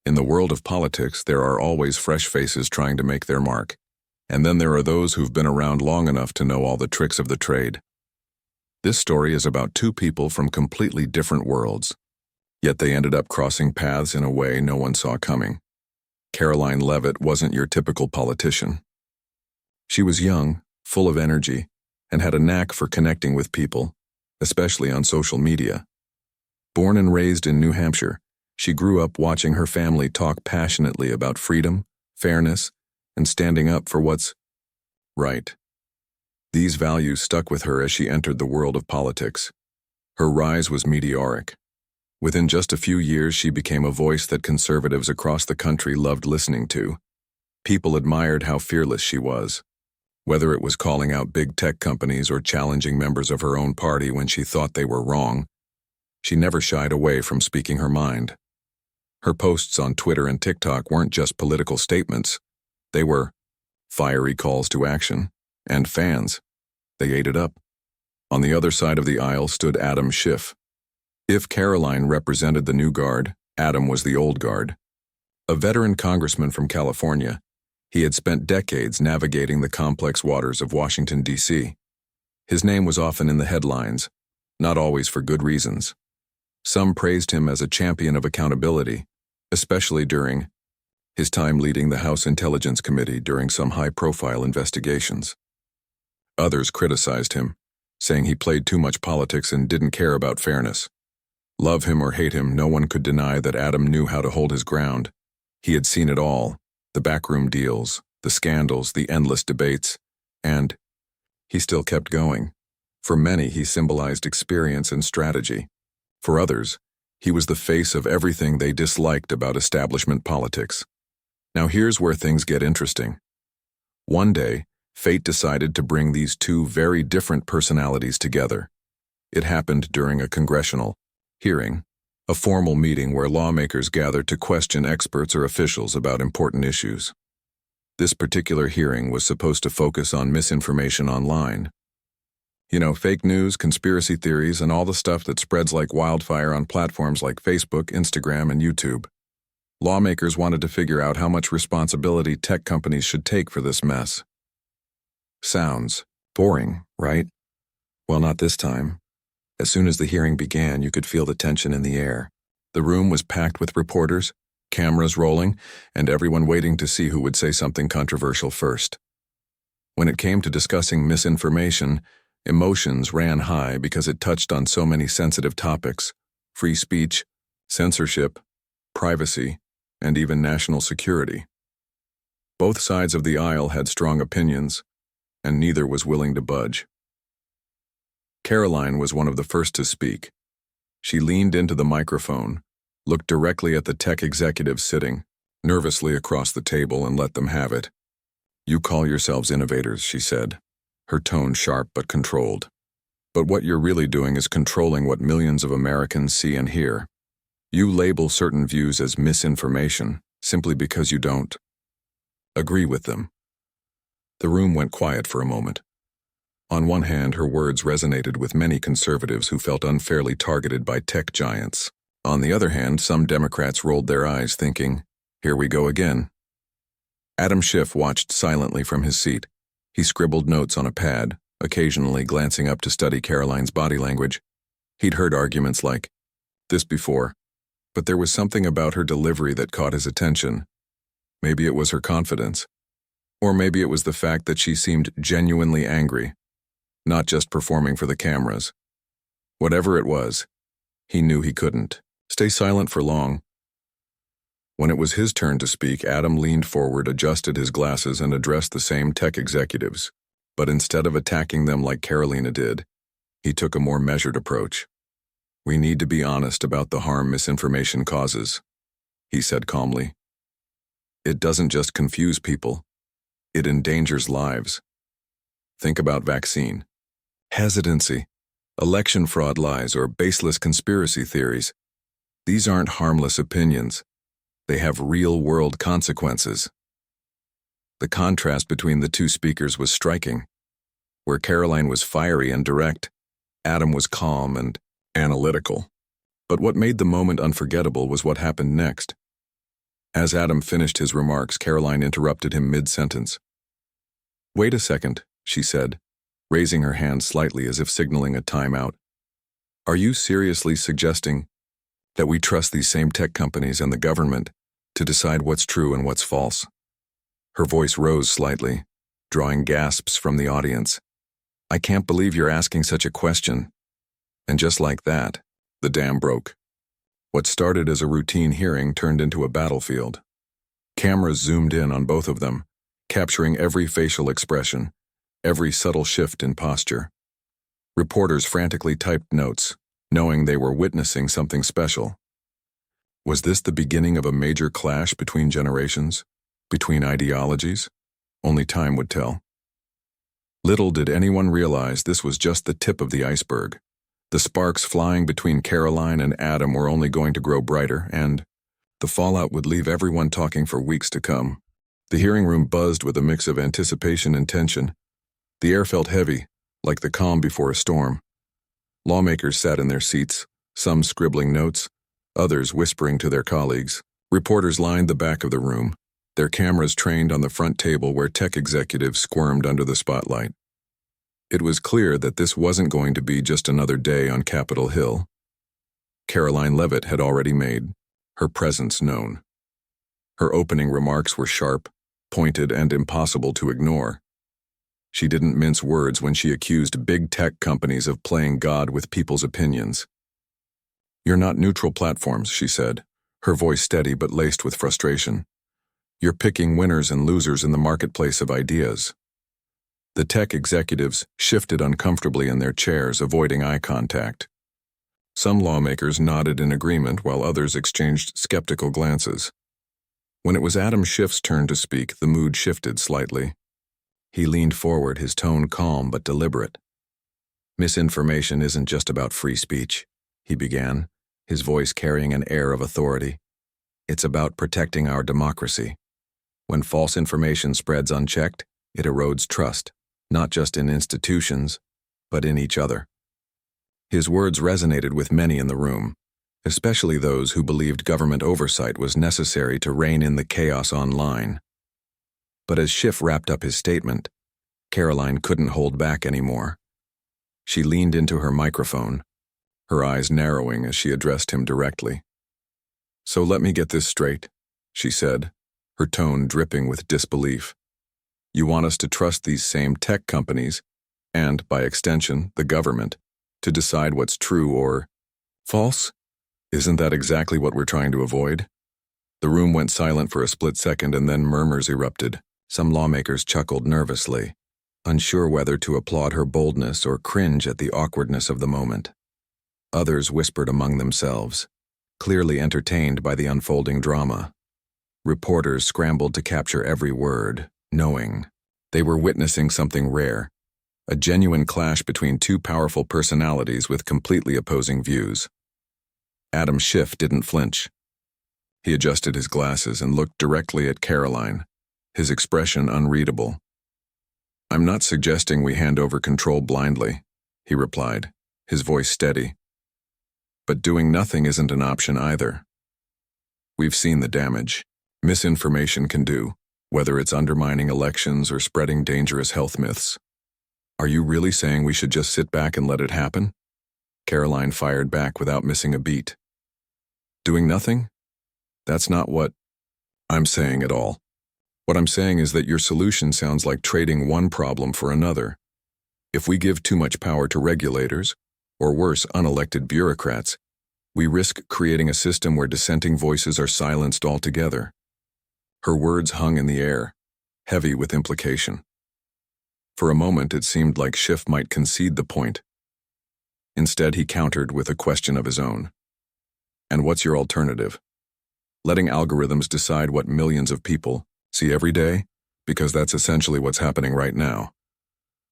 In the world of politics, there are always fresh faces trying to make their mark. And then there are those who've been around long enough to know all the tricks of the trade. This story is about two people from completely different worlds. Yet they ended up crossing paths in a way no one saw coming. Karoline Leavitt wasn't your typical politician. She was young, full of energy, and had a knack for connecting with people, especially on social media. Born and raised in New Hampshire, she grew up watching her family talk passionately about freedom, fairness, and standing up for what's right. These values stuck with her as she entered the world of politics. Her rise was meteoric. Within just a few years, she became a voice that conservatives across the country loved listening to. People admired how fearless she was. Whether it was calling out big tech companies or challenging members of her own party when she thought they were wrong, she never shied away from speaking her mind. Her posts on Twitter and TikTok weren't just political statements. They were fiery calls to action, and fans. They ate it up. On the other side of the aisle stood Schiff. If Karoline represented the new guard, Adam was the old guard. A veteran congressman from California, he had spent decades navigating the complex waters of Washington, D.C. His name was often in the headlines, not always for good reasons. Some praised him as a champion of accountability, especially during his time leading the House Intelligence Committee during some high-profile investigations. Others criticized him, saying he played too much politics and didn't care about fairness. Love him or hate him, no one could deny that Adam knew how to hold his ground. He had seen it all, the backroom deals, the scandals, the endless debates, and he still kept going. For many, he symbolized experience and strategy. For others, he was the face of everything they disliked about establishment politics. Now here's where things get interesting. One day, fate decided to bring these two very different personalities together. It happened during a congressional hearing, a formal meeting where lawmakers gathered to question experts or officials about important issues. This particular hearing was supposed to focus on misinformation online. Fake news, conspiracy theories, and all the stuff that spreads like wildfire on platforms like Facebook, Instagram, and YouTube. Lawmakers wanted to figure out how much responsibility tech companies should take for this mess. Sounds boring, right? Well, not this time. As soon as the hearing began, you could feel the tension in the air. The room was packed with reporters, cameras rolling, and everyone waiting to see who would say something controversial first. When it came to discussing misinformation, emotions ran high because it touched on so many sensitive topics: free speech, censorship, privacy, and even national security. Both sides of the aisle had strong opinions, and neither was willing to budge. Karoline was one of the first to speak. She leaned into the microphone, looked directly at the tech executives sitting nervously across the table, and let them have it. "You call yourselves innovators," she said, her tone sharp but controlled. "But what you're really doing is controlling what millions of Americans see and hear. You label certain views as misinformation simply because you don't agree with them." The room went quiet for a moment. On one hand, her words resonated with many conservatives who felt unfairly targeted by tech giants. On the other hand, some Democrats rolled their eyes thinking, "Here we go again." Schiff watched silently from his seat. He scribbled notes on a pad, occasionally glancing up to study Karoline's body language. He'd heard arguments like this before, but there was something about her delivery that caught his attention. Maybe it was her confidence. Or maybe it was the fact that she seemed genuinely angry, not just performing for the cameras. Whatever it was, he knew he couldn't stay silent for long. When it was his turn to speak, Adam leaned forward, adjusted his glasses, and addressed the same tech executives. But instead of attacking them like Karoline did, he took a more measured approach. "We need to be honest about the harm misinformation causes," he said calmly. "It doesn't just confuse people. It endangers lives. Think about vaccine hesitancy, election fraud lies, or baseless conspiracy theories. These aren't harmless opinions. They have real-world consequences." The contrast between the two speakers was striking. Where Karoline was fiery and direct, Adam was calm and analytical. But what made the moment unforgettable was what happened next. As Adam finished his remarks, Karoline interrupted him mid-sentence. "Wait a second," she said, raising her hand slightly as if signaling a timeout. "Are you seriously suggesting that we trust these same tech companies and the government to decide what's true and what's false?" Her voice rose slightly, drawing gasps from the audience. "I can't believe you're asking such a question." And just like that, the dam broke. What started as a routine hearing turned into a battlefield. Cameras zoomed in on both of them, capturing every facial expression, every subtle shift in posture. Reporters frantically typed notes, knowing they were witnessing something special. Was this the beginning of a major clash between generations, between ideologies? Only time would tell. Little did anyone realize this was just the tip of the iceberg. The sparks flying between Karoline and Adam were only going to grow brighter, and the fallout would leave everyone talking for weeks to come. The hearing room buzzed with a mix of anticipation and tension. The air felt heavy, like the calm before a storm. Lawmakers sat in their seats, some scribbling notes, others whispering to their colleagues. Reporters lined the back of the room, their cameras trained on the front table where tech executives squirmed under the spotlight. It was clear that this wasn't going to be just another day on Capitol Hill. Karoline Leavitt had already made her presence known. Her opening remarks were sharp, pointed, and impossible to ignore. She didn't mince words when she accused big tech companies of playing God with people's opinions. "You're not neutral platforms," she said, her voice steady but laced with frustration. "You're picking winners and losers in the marketplace of ideas." The tech executives shifted uncomfortably in their chairs, avoiding eye contact. Some lawmakers nodded in agreement while others exchanged skeptical glances. When it was Adam Schiff's turn to speak, the mood shifted slightly. He leaned forward, his tone calm but deliberate. "Misinformation isn't just about free speech," he began, his voice carrying an air of authority. "It's about protecting our democracy. When false information spreads unchecked, it erodes trust, not just in institutions, but in each other." His words resonated with many in the room, especially those who believed government oversight was necessary to rein in the chaos online. But as Schiff wrapped up his statement, Karoline couldn't hold back anymore. She leaned into her microphone, her eyes narrowing as she addressed him directly. "So let me get this straight," she said, her tone dripping with disbelief. "You want us to trust these same tech companies, and, by extension, the government, to decide what's true or false? Isn't that exactly what we're trying to avoid?" The room went silent for a split second, and then murmurs erupted. Some lawmakers chuckled nervously, unsure whether to applaud her boldness or cringe at the awkwardness of the moment. Others whispered among themselves, clearly entertained by the unfolding drama. Reporters scrambled to capture every word, knowing they were witnessing something rare, a genuine clash between two powerful personalities with completely opposing views. Adam Schiff didn't flinch. He adjusted his glasses and looked directly at Karoline, his expression unreadable. "I'm not suggesting we hand over control blindly," he replied, his voice steady. "But doing nothing isn't an option either. We've seen the damage misinformation can do, whether it's undermining elections or spreading dangerous health myths. Are you really saying we should just sit back and let it happen?" Karoline fired back without missing a beat. "Doing nothing? That's not what I'm saying at all. What I'm saying is that your solution sounds like trading one problem for another. If we give too much power to regulators, or worse, unelected bureaucrats, we risk creating a system where dissenting voices are silenced altogether." Her words hung in the air, heavy with implication. For a moment, it seemed like Schiff might concede the point. Instead, he countered with a question of his own. "And what's your alternative? Letting algorithms decide what millions of people see every day? Because that's essentially what's happening right now."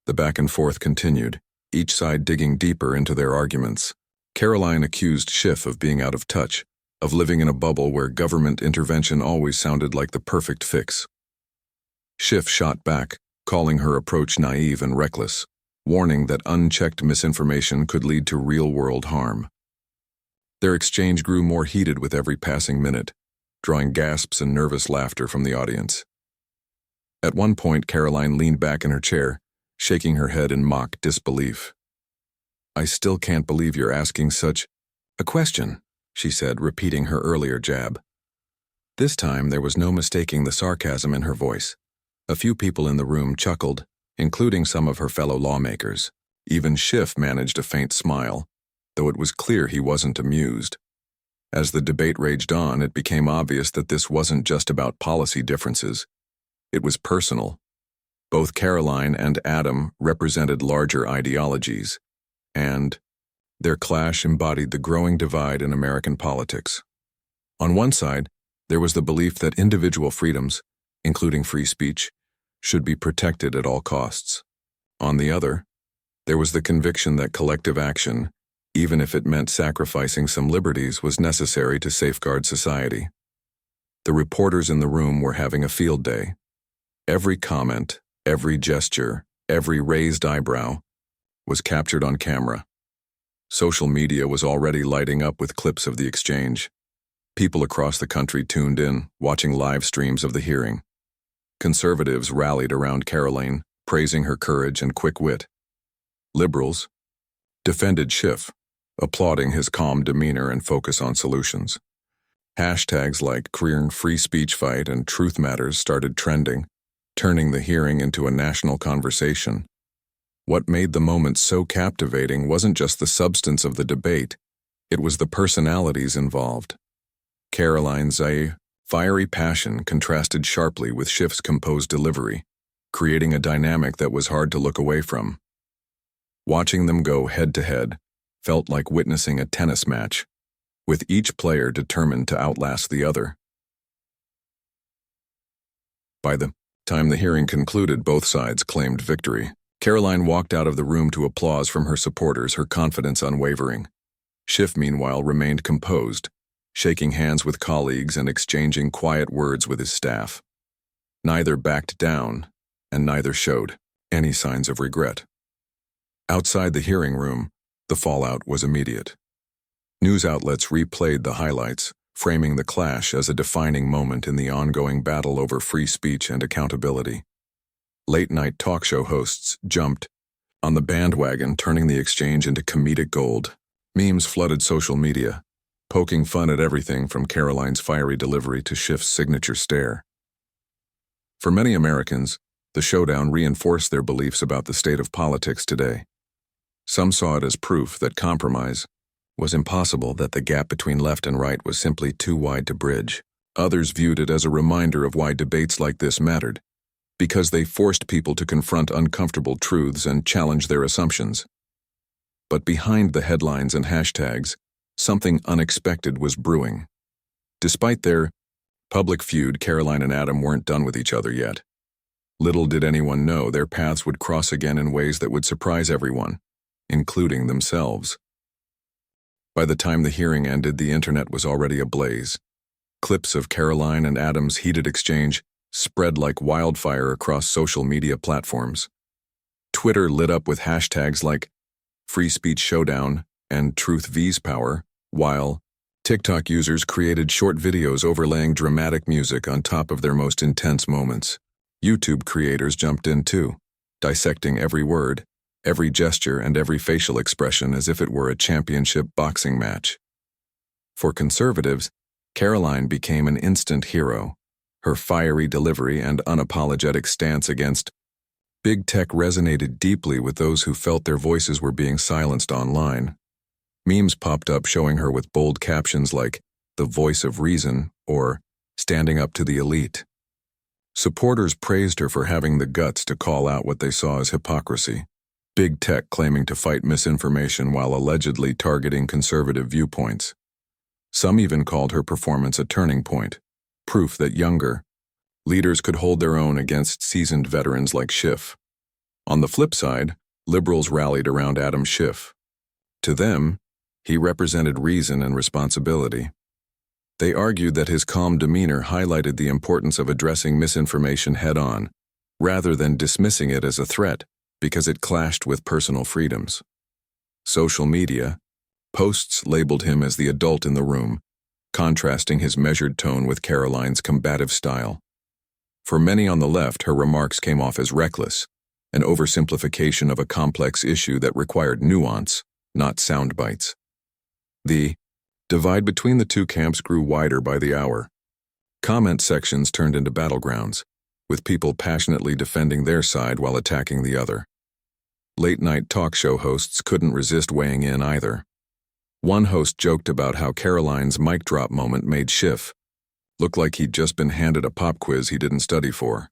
The back and forth continued, each side digging deeper into their arguments. Karoline accused Schiff of being out of touch, of living in a bubble where government intervention always sounded like the perfect fix. Schiff shot back, calling her approach naive and reckless, warning that unchecked misinformation could lead to real-world harm. Their exchange grew more heated with every passing minute, drawing gasps and nervous laughter from the audience. At one point, Karoline leaned back in her chair, shaking her head in mock disbelief. "I still can't believe you're asking such a question," she said, repeating her earlier jab. This time, there was no mistaking the sarcasm in her voice. A few people in the room chuckled, including some of her fellow lawmakers. Even Schiff managed a faint smile, though it was clear he wasn't amused. As the debate raged on, it became obvious that this wasn't just about policy differences. It was personal. Both Karoline and Adam represented larger ideologies, and their clash embodied the growing divide in American politics. On one side, there was the belief that individual freedoms, including free speech, should be protected at all costs. On the other, there was the conviction that collective action, even if it meant sacrificing some liberties, was necessary to safeguard society. The reporters in the room were having a field day. Every comment, every gesture, every raised eyebrow was captured on camera. Social media was already lighting up with clips of the exchange. People across the country tuned in, watching live streams of the hearing. Conservatives rallied around Karoline, praising her courage and quick wit. Liberals defended Schiff, applauding his calm demeanor and focus on solutions. Hashtags like Korean free speech fight and Truth Matters started trending, turning the hearing into a national conversation. What made the moment so captivating wasn't just the substance of the debate, it was the personalities involved. Karoline's fiery passion contrasted sharply with Schiff's composed delivery, creating a dynamic that was hard to look away from. Watching them go head-to-head felt like witnessing a tennis match, with each player determined to outlast the other. By the time the hearing concluded, both sides claimed victory. Karoline walked out of the room to applause from her supporters, her confidence unwavering. Schiff, meanwhile, remained composed, shaking hands with colleagues and exchanging quiet words with his staff. Neither backed down, and neither showed any signs of regret. Outside the hearing room, the fallout was immediate. News outlets replayed the highlights, framing the clash as a defining moment in the ongoing battle over free speech and accountability. Late-night talk show hosts jumped on the bandwagon, turning the exchange into comedic gold. Memes flooded social media, poking fun at everything from Karoline's fiery delivery to Schiff's signature stare. For many Americans, the showdown reinforced their beliefs about the state of politics today. Some saw it as proof that compromise was impossible, that the gap between left and right was simply too wide to bridge. Others viewed it as a reminder of why debates like this mattered, because they forced people to confront uncomfortable truths and challenge their assumptions. But behind the headlines and hashtags, something unexpected was brewing. Despite their public feud, Karoline and Adam weren't done with each other yet. Little did anyone know their paths would cross again in ways that would surprise everyone, including themselves. By the time the hearing ended, the internet was already ablaze. Clips of Karoline and Adam's heated exchange spread like wildfire across social media platforms. Twitter lit up with hashtags like Free Speech Showdown and Truth vs Power, while TikTok users created short videos overlaying dramatic music on top of their most intense moments. YouTube creators jumped in too, dissecting every word, every gesture, and every facial expression as if it were a championship boxing match. For conservatives, Karoline became an instant hero. Her fiery delivery and unapologetic stance against big tech resonated deeply with those who felt their voices were being silenced online. Memes popped up showing her with bold captions like, "The voice of reason," or "Standing up to the elite." Supporters praised her for having the guts to call out what they saw as hypocrisy. Big tech claiming to fight misinformation while allegedly targeting conservative viewpoints. Some even called her performance a turning point, proof that younger leaders could hold their own against seasoned veterans like Schiff. On the flip side, liberals rallied around Adam Schiff. To them, he represented reason and responsibility. They argued that his calm demeanor highlighted the importance of addressing misinformation head-on, rather than dismissing it as a threat because it clashed with personal freedoms. Social media posts labeled him as the adult in the room, contrasting his measured tone with Karoline's combative style. For many on the left, her remarks came off as reckless, an oversimplification of a complex issue that required nuance, not sound bites. The divide between the two camps grew wider by the hour. Comment sections turned into battlegrounds, with people passionately defending their side while attacking the other. Late-night talk show hosts couldn't resist weighing in either. One host joked about how Karoline's mic drop moment made Schiff look like he'd just been handed a pop quiz he didn't study for.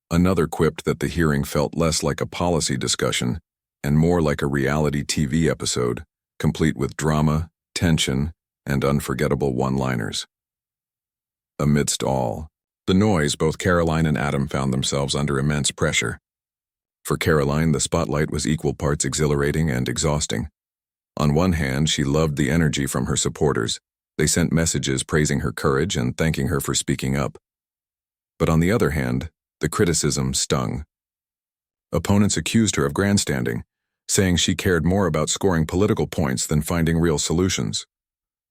Another quipped that the hearing felt less like a policy discussion and more like a reality TV episode, complete with drama, tension, and unforgettable one-liners. Amidst all the noise, both Karoline and Adam found themselves under immense pressure. For Karoline, the spotlight was equal parts exhilarating and exhausting. On one hand, she loved the energy from her supporters. They sent messages praising her courage and thanking her for speaking up. But on the other hand, the criticism stung. Opponents accused her of grandstanding, saying she cared more about scoring political points than finding real solutions.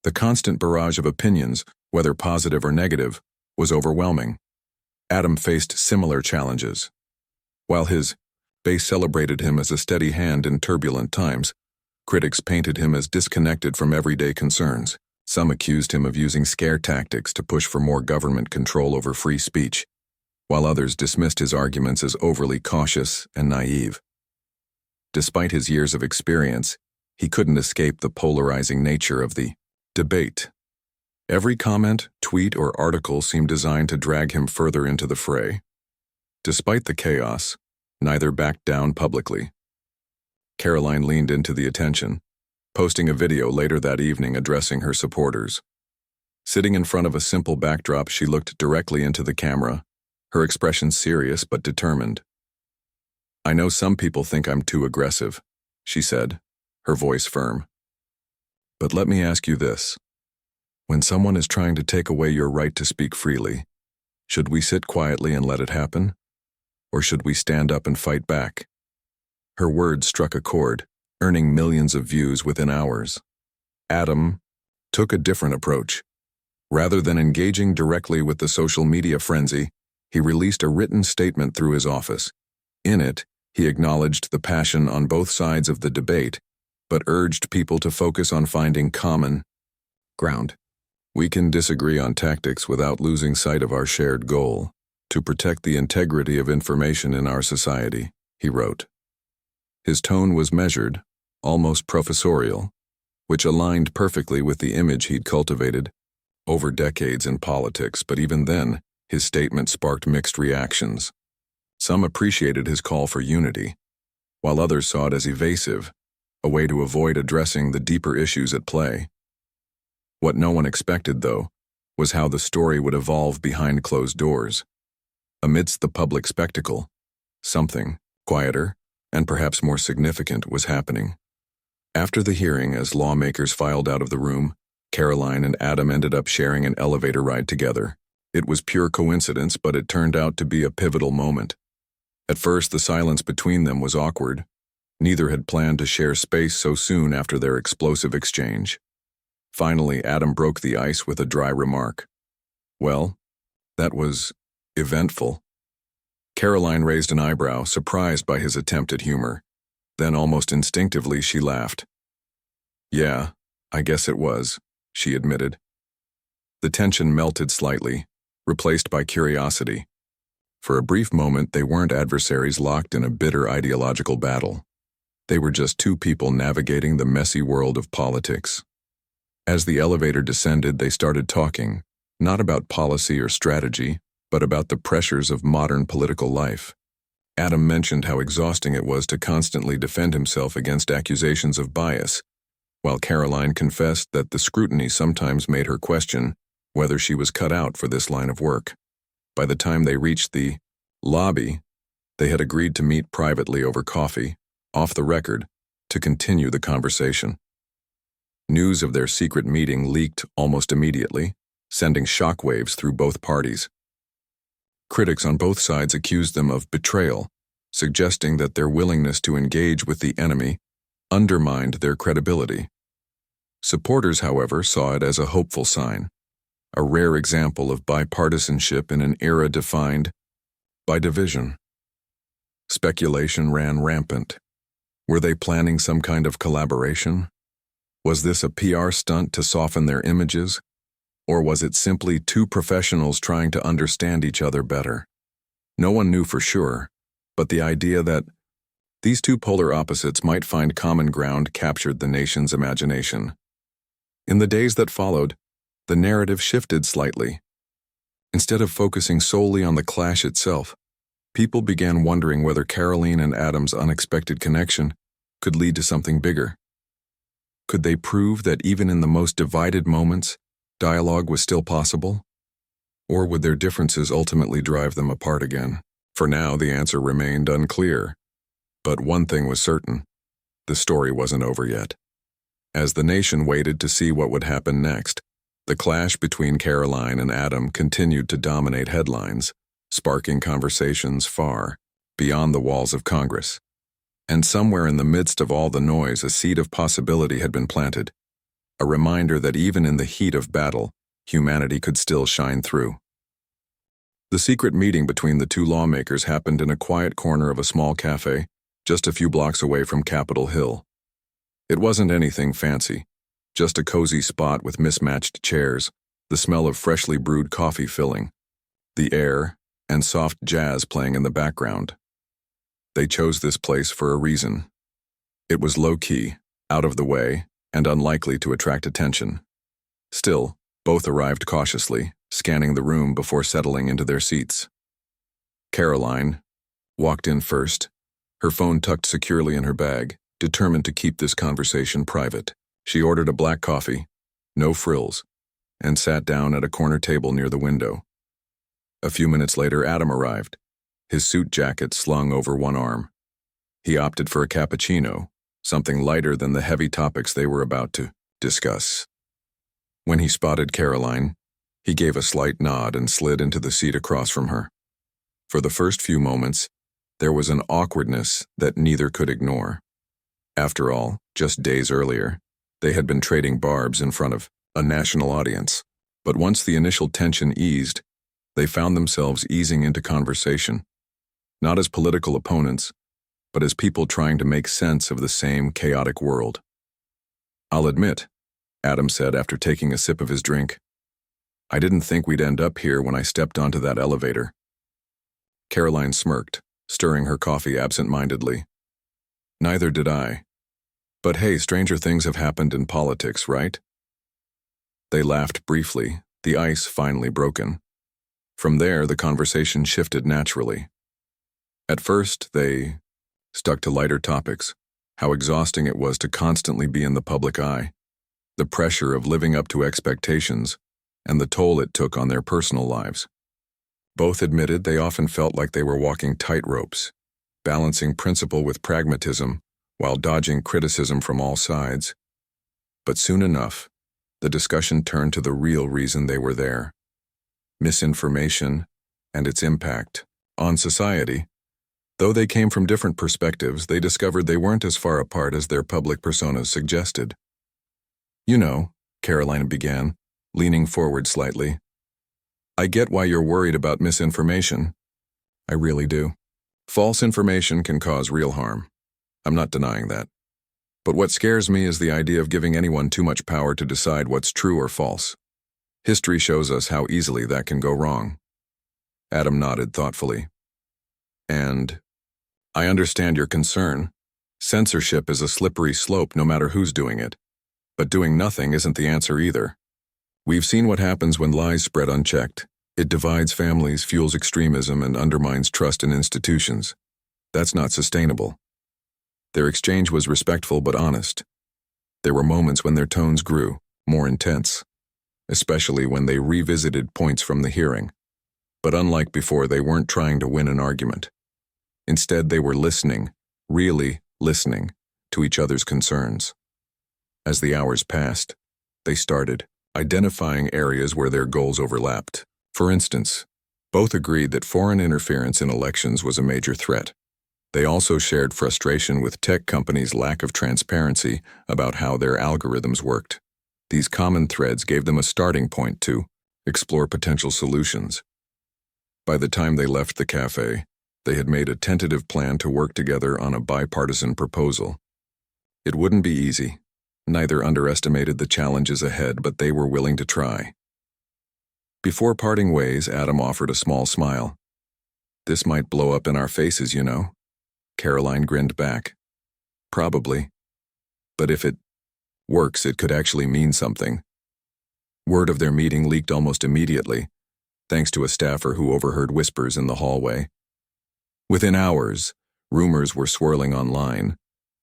The constant barrage of opinions, whether positive or negative, was overwhelming. Adam faced similar challenges. While his base celebrated him as a steady hand in turbulent times, critics painted him as disconnected from everyday concerns. Some accused him of using scare tactics to push for more government control over free speech, while others dismissed his arguments as overly cautious and naive. Despite his years of experience, he couldn't escape the polarizing nature of the debate. Every comment, tweet, or article seemed designed to drag him further into the fray. Despite the chaos, neither backed down publicly. Karoline leaned into the attention, posting a video later that evening addressing her supporters. Sitting in front of a simple backdrop, she looked directly into the camera, her expression serious but determined. "I know some people think I'm too aggressive," she said, her voice firm. "But let me ask you this. When someone is trying to take away your right to speak freely, should we sit quietly and let it happen? Or should we stand up and fight back?" Her words struck a chord, earning millions of views within hours. Adam took a different approach. Rather than engaging directly with the social media frenzy, he released a written statement through his office. In it, he acknowledged the passion on both sides of the debate, but urged people to focus on finding common ground. "We can disagree on tactics without losing sight of our shared goal, to protect the integrity of information in our society," he wrote. His tone was measured, almost professorial, which aligned perfectly with the image he'd cultivated over decades in politics, but even then, his statement sparked mixed reactions. Some appreciated his call for unity, while others saw it as evasive, a way to avoid addressing the deeper issues at play. What no one expected, though, was how the story would evolve behind closed doors. Amidst the public spectacle, something quieter and perhaps more significant was happening. After the hearing, as lawmakers filed out of the room, Karoline and Adam ended up sharing an elevator ride together. It was pure coincidence, but it turned out to be a pivotal moment. At first, the silence between them was awkward. Neither had planned to share space so soon after their explosive exchange. Finally, Adam broke the ice with a dry remark. "Well, that was eventful." Karoline raised an eyebrow, surprised by his attempt at humor. Then almost instinctively she laughed. "Yeah, I guess it was," she admitted. The tension melted slightly, replaced by curiosity. For a brief moment, they weren't adversaries locked in a bitter ideological battle. They were just two people navigating the messy world of politics. As the elevator descended, they started talking, not about policy or strategy, but about the pressures of modern political life. Adam mentioned how exhausting it was to constantly defend himself against accusations of bias, while Karoline confessed that the scrutiny sometimes made her question whether she was cut out for this line of work. By the time they reached the lobby, they had agreed to meet privately over coffee, off the record, to continue the conversation. News of their secret meeting leaked almost immediately, sending shockwaves through both parties. Critics on both sides accused them of betrayal, suggesting that their willingness to engage with the enemy undermined their credibility. Supporters, however, saw it as a hopeful sign, a rare example of bipartisanship in an era defined by division. Speculation ran rampant. Were they planning some kind of collaboration? Was this a PR stunt to soften their images? Or was it simply two professionals trying to understand each other better? No one knew for sure, but the idea that these two polar opposites might find common ground captured the nation's imagination. In the days that followed, the narrative shifted slightly. Instead of focusing solely on the clash itself, people began wondering whether Karoline and Adam's unexpected connection could lead to something bigger. Could they prove that even in the most divided moments, dialogue was still possible? Or would their differences ultimately drive them apart again? For now, the answer remained unclear. But one thing was certain: the story wasn't over yet. As the nation waited to see what would happen next, the clash between Karoline and Adam continued to dominate headlines, sparking conversations far beyond the walls of Congress. And somewhere in the midst of all the noise, a seed of possibility had been planted, a reminder that even in the heat of battle, humanity could still shine through. The secret meeting between the two lawmakers happened in a quiet corner of a small cafe, just a few blocks away from Capitol Hill. It wasn't anything fancy, just a cozy spot with mismatched chairs, the smell of freshly brewed coffee filling the air, and soft jazz playing in the background. They chose this place for a reason. It was low-key, out of the way, and unlikely to attract attention. Still, both arrived cautiously, scanning the room before settling into their seats. Karoline walked in first, her phone tucked securely in her bag, determined to keep this conversation private. She ordered a black coffee, no frills, and sat down at a corner table near the window. A few minutes later, Adam arrived, his suit jacket slung over one arm. He opted for a cappuccino, something lighter than the heavy topics they were about to discuss. When he spotted Karoline, he gave a slight nod and slid into the seat across from her. For the first few moments, there was an awkwardness that neither could ignore. After all, just days earlier, they had been trading barbs in front of a national audience. But once the initial tension eased, they found themselves easing into conversation, not as political opponents, but as people trying to make sense of the same chaotic world. "I'll admit," Adam said after taking a sip of his drink, "I didn't think we'd end up here when I stepped onto that elevator." Karoline smirked, stirring her coffee absent-mindedly. "Neither did I. But hey, stranger things have happened in politics, right?" They laughed briefly, the ice finally broken. From there, the conversation shifted naturally. At first, they stuck to lighter topics, how exhausting it was to constantly be in the public eye, the pressure of living up to expectations, and the toll it took on their personal lives. Both admitted they often felt like they were walking tightropes, balancing principle with pragmatism while dodging criticism from all sides. But soon enough, the discussion turned to the real reason they were there: misinformation and its impact on society. Though they came from different perspectives, they discovered they weren't as far apart as their public personas suggested. "You know," Karoline began, leaning forward slightly, "I get why you're worried about misinformation. I really do. False information can cause real harm. I'm not denying that. But what scares me is the idea of giving anyone too much power to decide what's true or false. History shows us how easily that can go wrong." Adam nodded thoughtfully. "And I understand your concern. Censorship is a slippery slope no matter who's doing it. But doing nothing isn't the answer either. We've seen what happens when lies spread unchecked. It divides families, fuels extremism, and undermines trust in institutions. That's not sustainable." Their exchange was respectful but honest. There were moments when their tones grew, more intense, especially when they revisited points from the hearing. But unlike before, they weren't trying to win an argument. Instead, they were listening, really listening, to each other's concerns. As the hours passed, they started identifying areas where their goals overlapped. For instance, both agreed that foreign interference in elections was a major threat. They also shared frustration with tech companies' lack of transparency about how their algorithms worked. These common threads gave them a starting point to explore potential solutions. By the time they left the cafe, they had made a tentative plan to work together on a bipartisan proposal. It wouldn't be easy. Neither underestimated the challenges ahead, but they were willing to try. Before parting ways, Adam offered a small smile. "This might blow up in our faces, you know." Karoline grinned back. "Probably. But if it works, it could actually mean something." Word of their meeting leaked almost immediately, thanks to a staffer who overheard whispers in the hallway. Within hours, rumors were swirling online.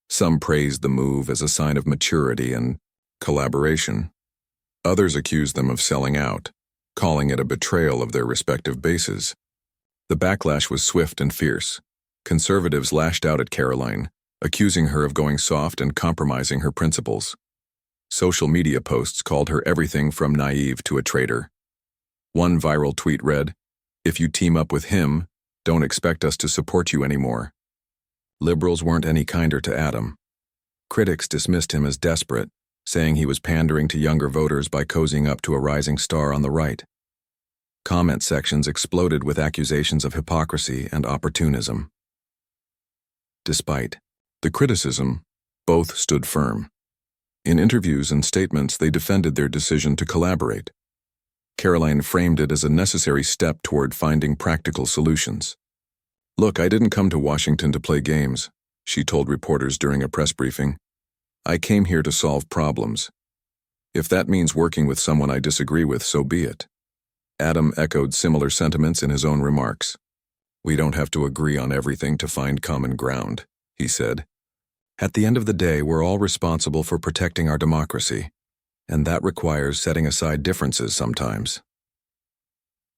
Some praised the move as a sign of maturity and collaboration. Others accused them of selling out, calling it a betrayal of their respective bases. The backlash was swift and fierce. Conservatives lashed out at Karoline, accusing her of going soft and compromising her principles. Social media posts called her everything from naive to a traitor. One viral tweet read, "If you team up with him, don't expect us to support you anymore." Liberals weren't any kinder to Adam. Critics dismissed him as desperate, saying he was pandering to younger voters by cozying up to a rising star on the right. Comment sections exploded with accusations of hypocrisy and opportunism. Despite the criticism, both stood firm. In interviews and statements, they defended their decision to collaborate. Karoline framed it as a necessary step toward finding practical solutions. "Look, I didn't come to Washington to play games," she told reporters during a press briefing. "I came here to solve problems. If that means working with someone I disagree with, so be it." Adam echoed similar sentiments in his own remarks. "We don't have to agree on everything to find common ground," he said. "At the end of the day, we're all responsible for protecting our democracy, and that requires setting aside differences sometimes."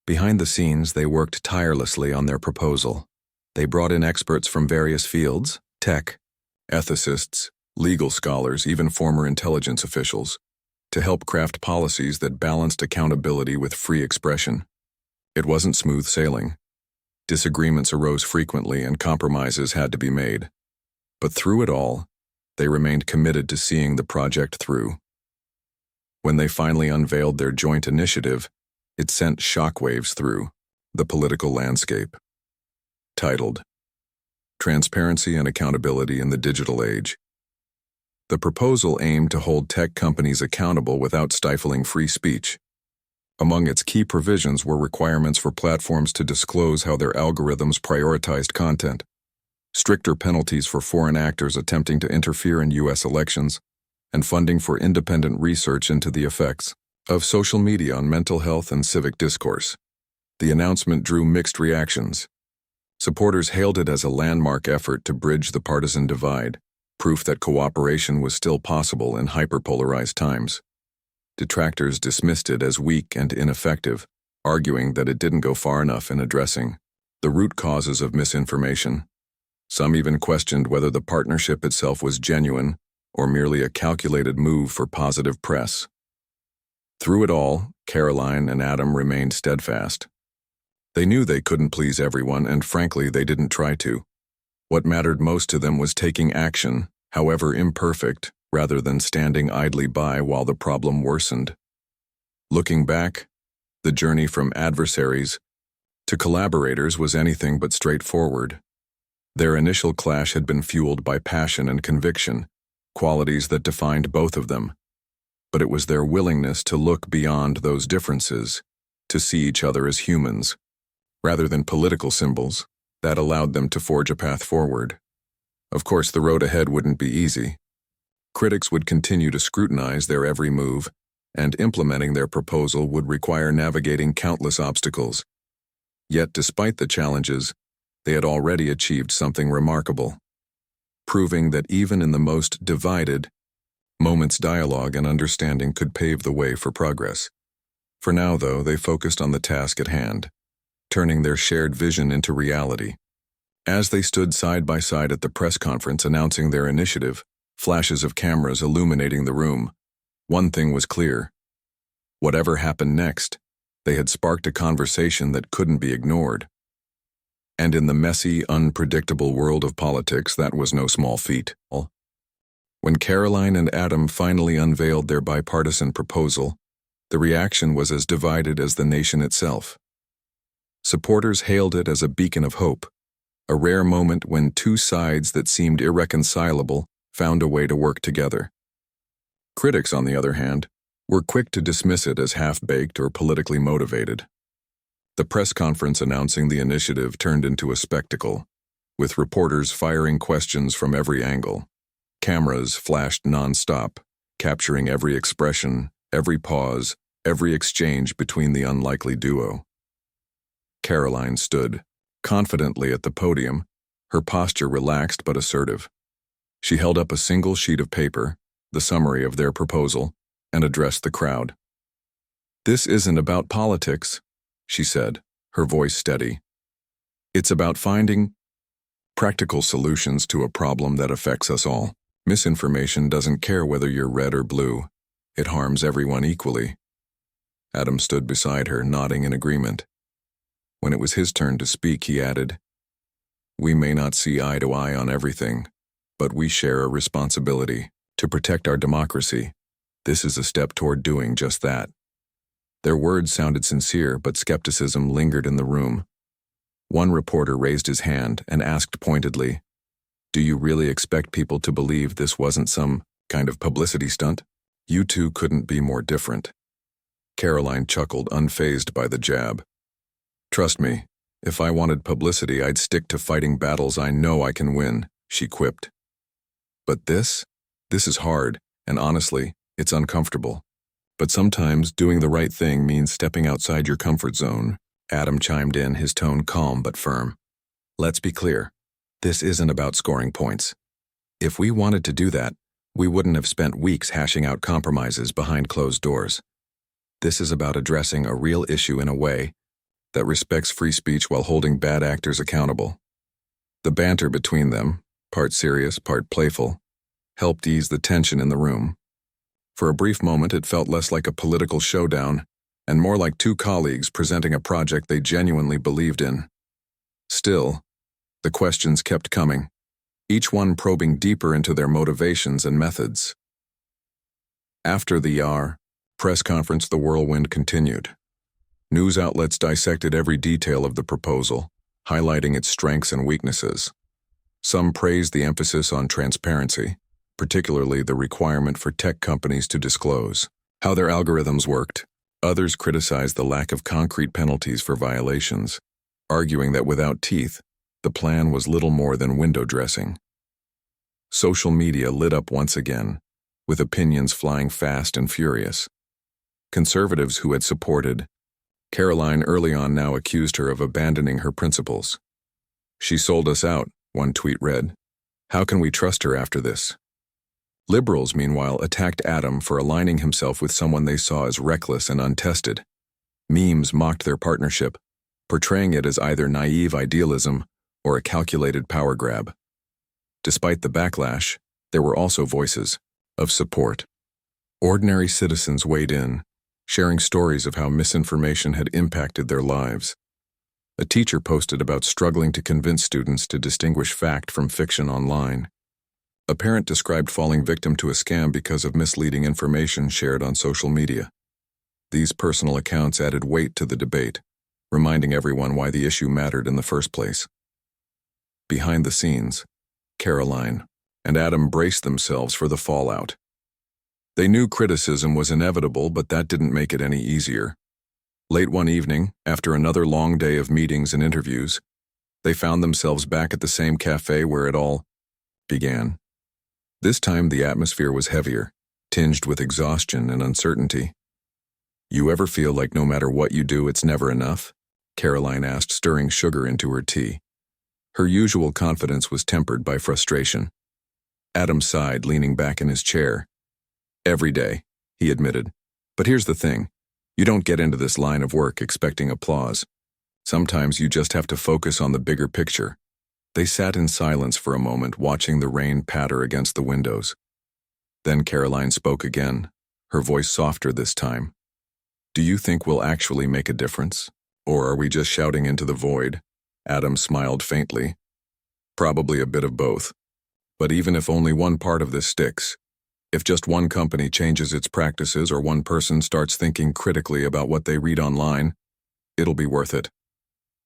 Behind the scenes, they worked tirelessly on their proposal. They brought in experts from various fields, tech, ethicists, legal scholars, even former intelligence officials, to help craft policies that balanced accountability with free expression. It wasn't smooth sailing. Disagreements arose frequently and compromises had to be made. But through it all, they remained committed to seeing the project through. When they finally unveiled their joint initiative, it sent shockwaves through the political landscape. Titled, "Transparency and Accountability in the Digital Age." The proposal aimed to hold tech companies accountable without stifling free speech. Among its key provisions were requirements for platforms to disclose how their algorithms prioritized content, stricter penalties for foreign actors attempting to interfere in U.S. elections, and funding for independent research into the effects of social media on mental health and civic discourse. The announcement drew mixed reactions. Supporters hailed it as a landmark effort to bridge the partisan divide, proof that cooperation was still possible in hyperpolarized times. Detractors dismissed it as weak and ineffective, arguing that it didn't go far enough in addressing the root causes of misinformation. Some even questioned whether the partnership itself was genuine or merely a calculated move for positive press. Through it all, Karoline and Adam remained steadfast. They knew they couldn't please everyone, and frankly, they didn't try to. What mattered most to them was taking action, however imperfect, rather than standing idly by while the problem worsened. Looking back, the journey from adversaries to collaborators was anything but straightforward. Their initial clash had been fueled by passion and conviction, qualities that defined both of them. But it was their willingness to look beyond those differences, to see each other as humans, rather than political symbols, that allowed them to forge a path forward. Of course, the road ahead wouldn't be easy. Critics would continue to scrutinize their every move, and implementing their proposal would require navigating countless obstacles. Yet, despite the challenges, they had already achieved something remarkable, proving that even in the most divided moments, dialogue and understanding could pave the way for progress. For now, though, they focused on the task at hand, turning their shared vision into reality. As they stood side by side at the press conference announcing their initiative, flashes of cameras illuminating the room, one thing was clear. Whatever happened next, they had sparked a conversation that couldn't be ignored. And in the messy, unpredictable world of politics, that was no small feat. When Karoline and Adam finally unveiled their bipartisan proposal, the reaction was as divided as the nation itself. Supporters hailed it as a beacon of hope, a rare moment when two sides that seemed irreconcilable found a way to work together. Critics, on the other hand, were quick to dismiss it as half-baked or politically motivated. The press conference announcing the initiative turned into a spectacle, with reporters firing questions from every angle. Cameras flashed non-stop, capturing every expression, every pause, every exchange between the unlikely duo. Karoline stood, confidently at the podium, her posture relaxed but assertive. She held up a single sheet of paper, the summary of their proposal, and addressed the crowd. "This isn't about politics," she said, her voice steady. "It's about finding practical solutions to a problem that affects us all. Misinformation doesn't care whether you're red or blue. It harms everyone equally." Adam stood beside her, nodding in agreement. When it was his turn to speak, he added, "We may not see eye to eye on everything, but we share a responsibility to protect our democracy. This is a step toward doing just that." Their words sounded sincere, but skepticism lingered in the room. One reporter raised his hand and asked pointedly, "Do you really expect people to believe this wasn't some kind of publicity stunt? You two couldn't be more different." Karoline chuckled, unfazed by the jab. "Trust me, if I wanted publicity, I'd stick to fighting battles I know I can win," she quipped. "But this is hard, and honestly, it's uncomfortable. But sometimes doing the right thing means stepping outside your comfort zone." Adam chimed in, his tone calm but firm. "Let's be clear. This isn't about scoring points. If we wanted to do that, we wouldn't have spent weeks hashing out compromises behind closed doors. This is about addressing a real issue in a way that respects free speech while holding bad actors accountable." The banter between them, part serious, part playful, helped ease the tension in the room. For a brief moment, it felt less like a political showdown and more like two colleagues presenting a project they genuinely believed in. Still, the questions kept coming, each one probing deeper into their motivations and methods. After the press conference, the whirlwind continued. News outlets dissected every detail of the proposal, highlighting its strengths and weaknesses. Some praised the emphasis on transparency, particularly the requirement for tech companies to disclose how their algorithms worked. Others criticized the lack of concrete penalties for violations, arguing that without teeth, the plan was little more than window dressing. Social media lit up once again, with opinions flying fast and furious. Conservatives who had supported Karoline early on now accused her of abandoning her principles. "She sold us out," one tweet read. "How can we trust her after this?" Liberals, meanwhile, attacked Adam for aligning himself with someone they saw as reckless and untested. Memes mocked their partnership, portraying it as either naive idealism or a calculated power grab. Despite the backlash, there were also voices of support. Ordinary citizens weighed in, sharing stories of how misinformation had impacted their lives. A teacher posted about struggling to convince students to distinguish fact from fiction online. A parent described falling victim to a scam because of misleading information shared on social media. These personal accounts added weight to the debate, reminding everyone why the issue mattered in the first place. Behind the scenes, Karoline and Adam braced themselves for the fallout. They knew criticism was inevitable, but that didn't make it any easier. Late one evening, after another long day of meetings and interviews, they found themselves back at the same cafe where it all began. This time the atmosphere was heavier, tinged with exhaustion and uncertainty. "You ever feel like no matter what you do, it's never enough?" Karoline asked, stirring sugar into her tea. Her usual confidence was tempered by frustration. Adam sighed, leaning back in his chair. "Every day," he admitted. "But here's the thing. You don't get into this line of work expecting applause. Sometimes you just have to focus on the bigger picture." They sat in silence for a moment, watching the rain patter against the windows. Then Karoline spoke again, her voice softer this time. "Do you think we'll actually make a difference? Or are we just shouting into the void?" Adam smiled faintly. "Probably a bit of both. But even if only one part of this sticks, if just one company changes its practices or one person starts thinking critically about what they read online, it'll be worth it.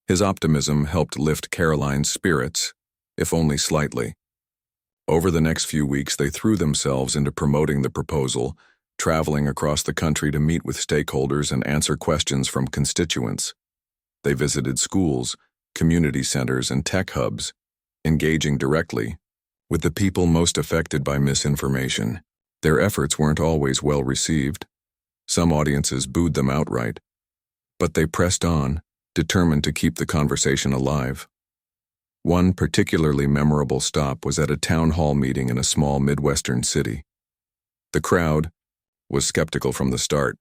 His optimism helped lift Karoline's spirits, if only slightly. Over the next few weeks, they threw themselves into promoting the proposal, traveling across the country to meet with stakeholders and answer questions from constituents. They visited schools, community centers, and tech hubs, engaging directly with the people most affected by misinformation. Their efforts weren't always well received. Some audiences booed them outright. But they pressed on, determined to keep the conversation alive. One particularly memorable stop was at a town hall meeting in a small Midwestern city. The crowd was skeptical from the start,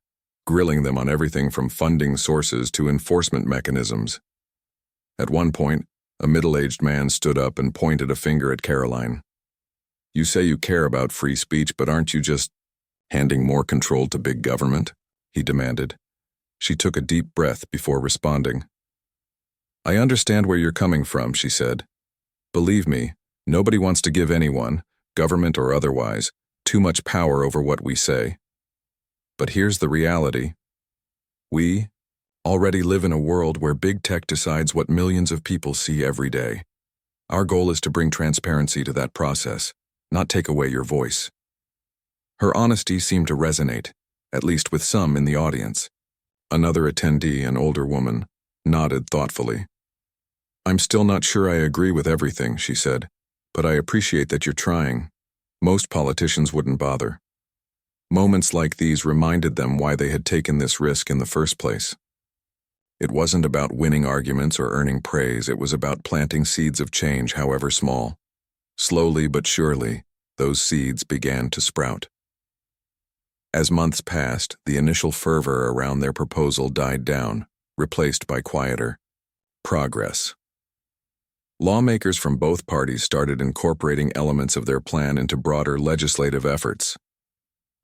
grilling them on everything from funding sources to enforcement mechanisms. At one point, a middle-aged man stood up and pointed a finger at Karoline. "You say you care about free speech, but aren't you just handing more control to big government?" he demanded. She took a deep breath before responding. "I understand where you're coming from," she said. "Believe me, nobody wants to give anyone, government or otherwise, too much power over what we say. But here's the reality. We already live in a world where big tech decides what millions of people see every day. Our goal is to bring transparency to that process, not take away your voice." Her honesty seemed to resonate, at least with some in the audience. Another attendee, an older woman, nodded thoughtfully. "I'm still not sure I agree with everything," she said, "but I appreciate that you're trying. Most politicians wouldn't bother." Moments like these reminded them why they had taken this risk in the first place. It wasn't about winning arguments or earning praise, it was about planting seeds of change, however small. Slowly but surely, those seeds began to sprout. As months passed, the initial fervor around their proposal died down, replaced by quieter progress. Lawmakers from both parties started incorporating elements of their plan into broader legislative efforts.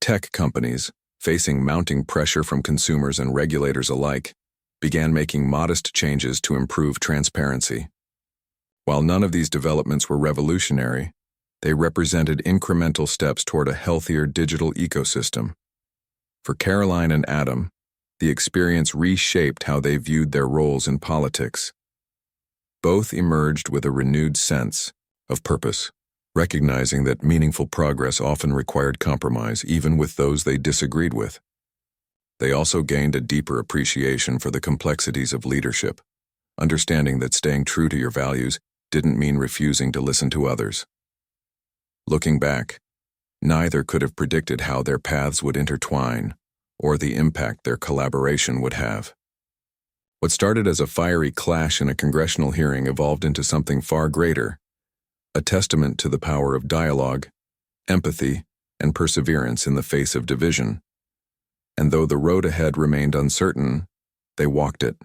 Tech companies, facing mounting pressure from consumers and regulators alike, began making modest changes to improve transparency. While none of these developments were revolutionary, they represented incremental steps toward a healthier digital ecosystem. For Karoline and Adam, the experience reshaped how they viewed their roles in politics. Both emerged with a renewed sense of purpose, recognizing that meaningful progress often required compromise, even with those they disagreed with. They also gained a deeper appreciation for the complexities of leadership, understanding that staying true to your values didn't mean refusing to listen to others. Looking back, neither could have predicted how their paths would intertwine or the impact their collaboration would have. What started as a fiery clash in a congressional hearing evolved into something far greater, a testament to the power of dialogue, empathy, and perseverance in the face of division. And though the road ahead remained uncertain, they walked it,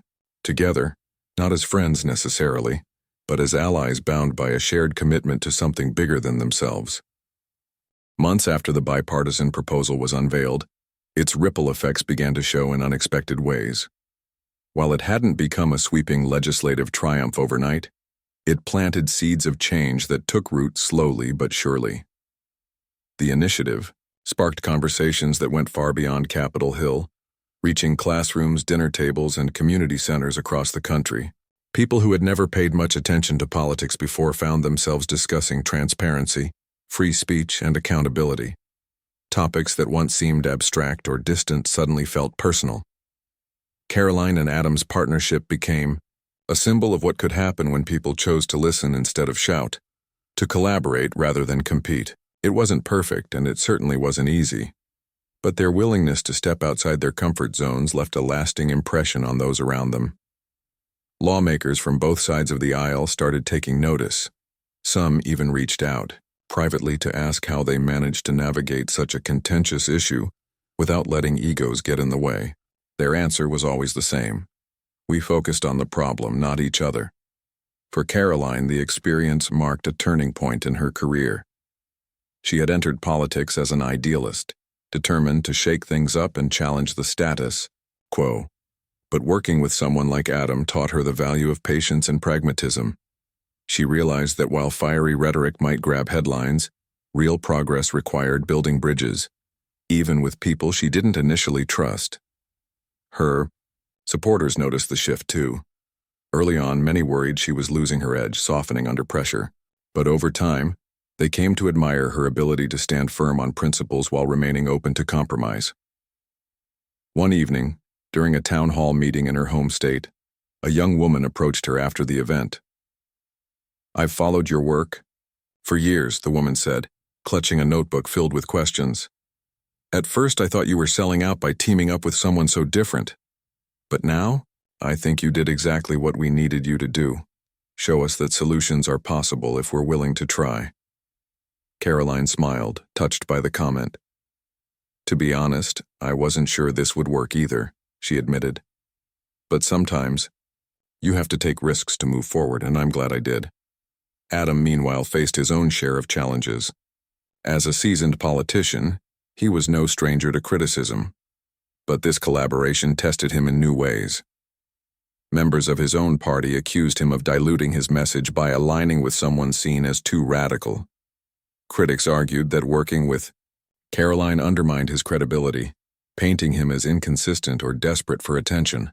together, not as friends necessarily, but as allies bound by a shared commitment to something bigger than themselves. Months after the bipartisan proposal was unveiled, its ripple effects began to show in unexpected ways. While it hadn't become a sweeping legislative triumph overnight, it planted seeds of change that took root slowly but surely. The initiative sparked conversations that went far beyond Capitol Hill, reaching classrooms, dinner tables, and community centers across the country. People who had never paid much attention to politics before found themselves discussing transparency, free speech, and accountability. Topics that once seemed abstract or distant suddenly felt personal. Karoline and Adam's partnership became a symbol of what could happen when people chose to listen instead of shout, to collaborate rather than compete. It wasn't perfect, and it certainly wasn't easy, but their willingness to step outside their comfort zones left a lasting impression on those around them. Lawmakers from both sides of the aisle started taking notice. Some even reached out, privately, to ask how they managed to navigate such a contentious issue without letting egos get in the way. Their answer was always the same. We focused on the problem, not each other. For Karoline, the experience marked a turning point in her career. She had entered politics as an idealist, determined to shake things up and challenge the status quo. But working with someone like Adam taught her the value of patience and pragmatism. She realized that while fiery rhetoric might grab headlines, real progress required building bridges, even with people she didn't initially trust. Her supporters noticed the shift too. Early on, many worried she was losing her edge, softening under pressure. But over time, they came to admire her ability to stand firm on principles while remaining open to compromise. One evening, during a town hall meeting in her home state, a young woman approached her after the event. "I've followed your work for years," the woman said, clutching a notebook filled with questions. "At first, I thought you were selling out by teaming up with someone so different. But now, I think you did exactly what we needed you to do. Show us that solutions are possible if we're willing to try." Karoline smiled, touched by the comment. "To be honest, I wasn't sure this would work either," she admitted. "But sometimes, you have to take risks to move forward, and I'm glad I did." Adam, meanwhile, faced his own share of challenges. As a seasoned politician, he was no stranger to criticism. But this collaboration tested him in new ways. Members of his own party accused him of diluting his message by aligning with someone seen as too radical. Critics argued that working with Karoline undermined his credibility, painting him as inconsistent or desperate for attention.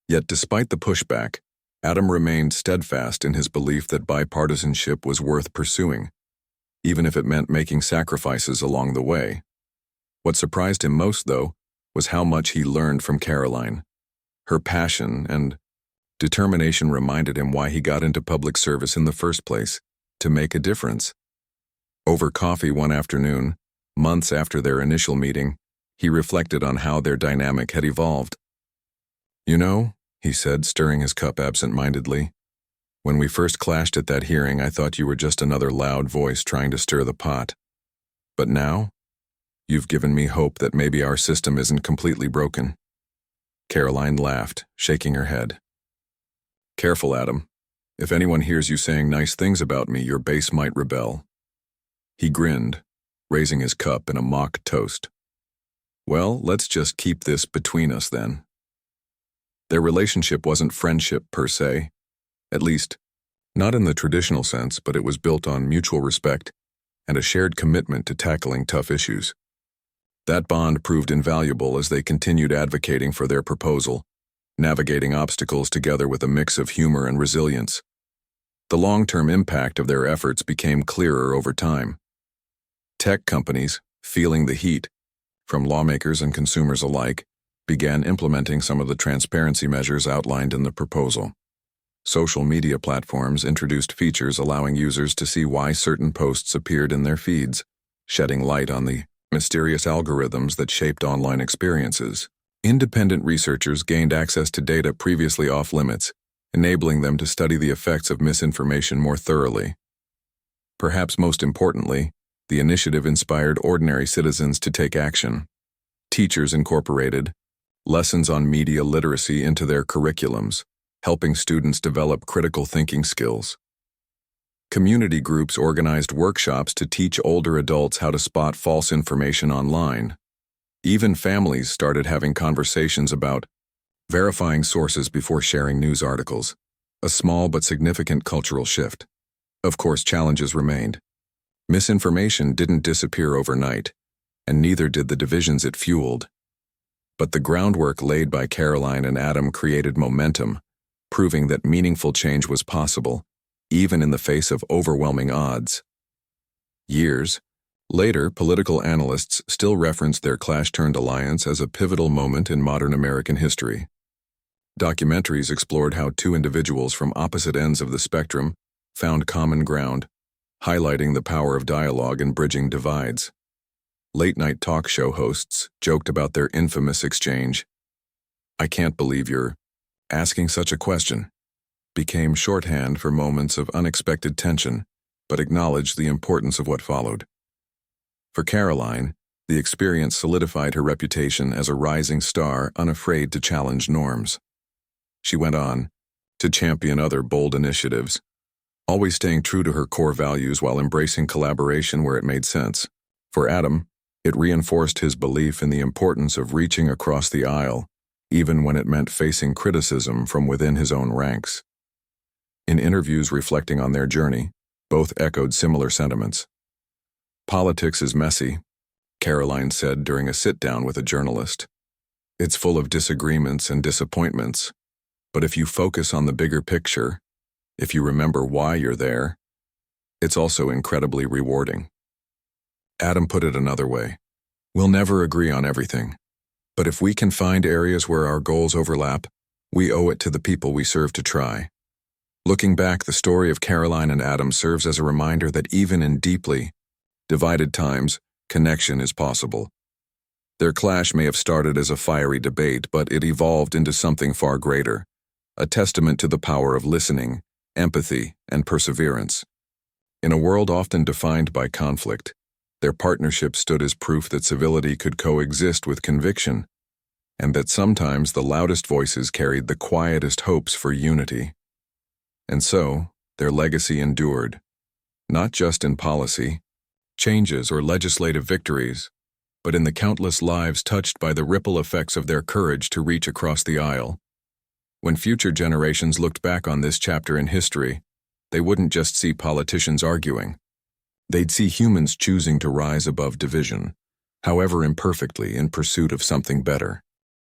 Yet despite the pushback, Adam remained steadfast in his belief that bipartisanship was worth pursuing, even if it meant making sacrifices along the way. What surprised him most, though, was how much he learned from Karoline. Her passion and determination reminded him why he got into public service in the first place, to make a difference. Over coffee one afternoon, months after their initial meeting, he reflected on how their dynamic had evolved. "You know," he said, stirring his cup absent-mindedly, "when we first clashed at that hearing, I thought you were just another loud voice trying to stir the pot. But now, you've given me hope that maybe our system isn't completely broken." Karoline laughed, shaking her head. "Careful, Adam. If anyone hears you saying nice things about me, your base might rebel." He grinned, raising his cup in a mock toast. "Well, let's just keep this between us then." Their relationship wasn't friendship per se, at least, not in the traditional sense, but it was built on mutual respect and a shared commitment to tackling tough issues. That bond proved invaluable as they continued advocating for their proposal, navigating obstacles together with a mix of humor and resilience. The long-term impact of their efforts became clearer over time. Tech companies, feeling the heat, from lawmakers and consumers alike, began implementing some of the transparency measures outlined in the proposal. Social media platforms introduced features allowing users to see why certain posts appeared in their feeds, shedding light on the mysterious algorithms that shaped online experiences. Independent researchers gained access to data previously off-limits, enabling them to study the effects of misinformation more thoroughly. Perhaps most importantly, the initiative inspired ordinary citizens to take action. Teachers incorporated lessons on media literacy into their curriculums, helping students develop critical thinking skills. Community groups organized workshops to teach older adults how to spot false information online. Even families started having conversations about verifying sources before sharing news articles, a small but significant cultural shift. Of course, challenges remained. Misinformation didn't disappear overnight, and neither did the divisions it fueled. But the groundwork laid by Karoline and Adam created momentum, proving that meaningful change was possible, even in the face of overwhelming odds. Years later, political analysts still referenced their clash-turned alliance as a pivotal moment in modern American history. Documentaries explored how two individuals from opposite ends of the spectrum found common ground, highlighting the power of dialogue and bridging divides. Late-night talk show hosts joked about their infamous exchange. "I can't believe you're asking such a question," became shorthand for moments of unexpected tension, but acknowledged the importance of what followed. For Karoline, the experience solidified her reputation as a rising star unafraid to challenge norms. She went on to champion other bold initiatives, always staying true to her core values while embracing collaboration where it made sense. For Adam, it reinforced his belief in the importance of reaching across the aisle, even when it meant facing criticism from within his own ranks. In interviews reflecting on their journey, both echoed similar sentiments. Politics is messy, Karoline said during a sit-down with a journalist. It's full of disagreements and disappointments, but if you focus on the bigger picture, if you remember why you're there, it's also incredibly rewarding. Adam put it another way. We'll never agree on everything, but if we can find areas where our goals overlap, we owe it to the people we serve to try. Looking back, the story of Karoline and Adam serves as a reminder that even in deeply divided times, connection is possible. Their clash may have started as a fiery debate, but it evolved into something far greater, a testament to the power of listening, empathy, and perseverance. In a world often defined by conflict, their partnership stood as proof that civility could coexist with conviction, and that sometimes the loudest voices carried the quietest hopes for unity. And so, their legacy endured, not just in policy, changes, or legislative victories, but in the countless lives touched by the ripple effects of their courage to reach across the aisle. When future generations looked back on this chapter in history, they wouldn't just see politicians arguing. They'd see humans choosing to rise above division, however imperfectly, in pursuit of something better.